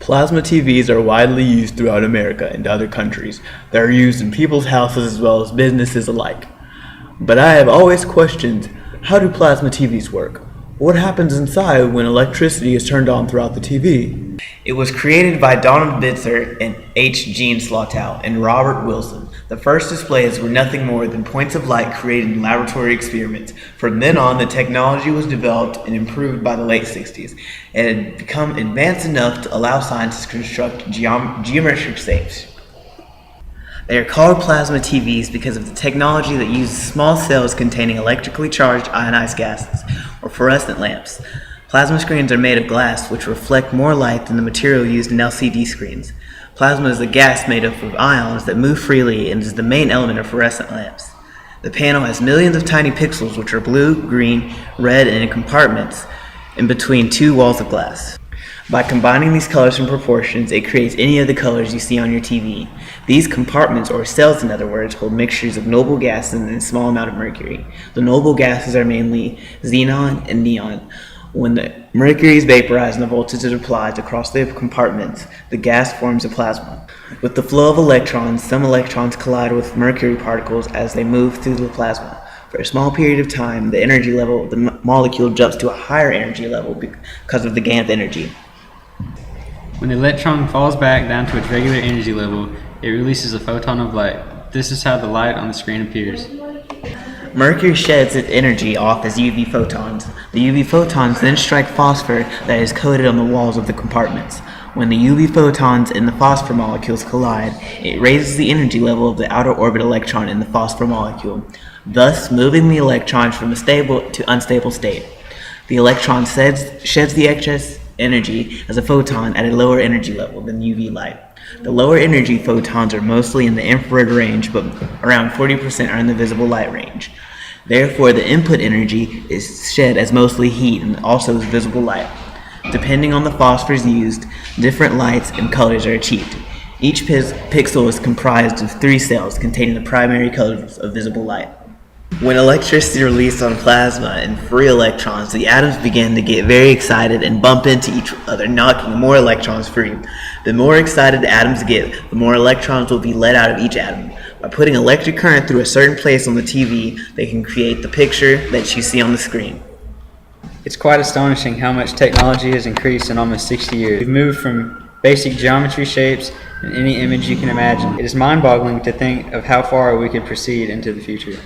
Plasma TVs are widely used throughout America and other countries. They are used in people's houses as well as businesses alike. But I have always questioned, how do plasma TVs work? What happens inside when electricity is turned on throughout the TV? It was created by Donald Bitzer and H. Gene Slaughter and Robert Wilson. The first displays were nothing more than points of light created in laboratory experiments. From then on, the technology was developed and improved by the late 60s, and it had become advanced enough to allow scientists to construct geometric shapes. They are called plasma TVs because of the technology that uses small cells containing electrically charged ionized gases, or fluorescent lamps. Plasma screens are made of glass, which reflect more light than the material used in LCD screens. Plasma is a gas made up of ions that move freely and is the main element of fluorescent lamps. The panel has millions of tiny pixels, which are blue, green, red, and in compartments in between two walls of glass. By combining these colors and proportions, it creates any of the colors you see on your TV. These compartments, or cells in other words, hold mixtures of noble gases and a small amount of mercury. The noble gases are mainly xenon and neon. When the mercury is vaporized and the voltage is applied across the compartments, the gas forms a plasma. With the flow of electrons, some electrons collide with mercury particles as they move through the plasma. For a small period of time, the energy level of the molecule jumps to a higher energy level because of the gain of energy. When the electron falls back down to its regular energy level, it releases a photon of light. This is how the light on the screen appears. Mercury sheds its energy off as UV photons. The UV photons then strike phosphor that is coated on the walls of the compartments. When the UV photons and the phosphor molecules collide, it raises the energy level of the outer orbit electron in the phosphor molecule, thus moving the electron from a stable to unstable state. The electron sheds the excess energy as a photon at a lower energy level than UV light. The lower energy photons are mostly in the infrared range, but around 40% are in the visible light range. Therefore, the input energy is shed as mostly heat and also as visible light. Depending on the phosphors used, different lights and colors are achieved. Each pixel is comprised of 3 cells containing the primary colors of visible light. When electricity is released on plasma and free electrons, the atoms begin to get very excited and bump into each other, knocking more electrons free. The more excited the atoms get, the more electrons will be let out of each atom. By putting electric current through a certain place on the TV, they can create the picture that you see on the screen. It's quite astonishing how much technology has increased in almost 60 years. We've moved from basic geometry shapes in any image you can imagine. It is mind-boggling to think of how far we could proceed into the future.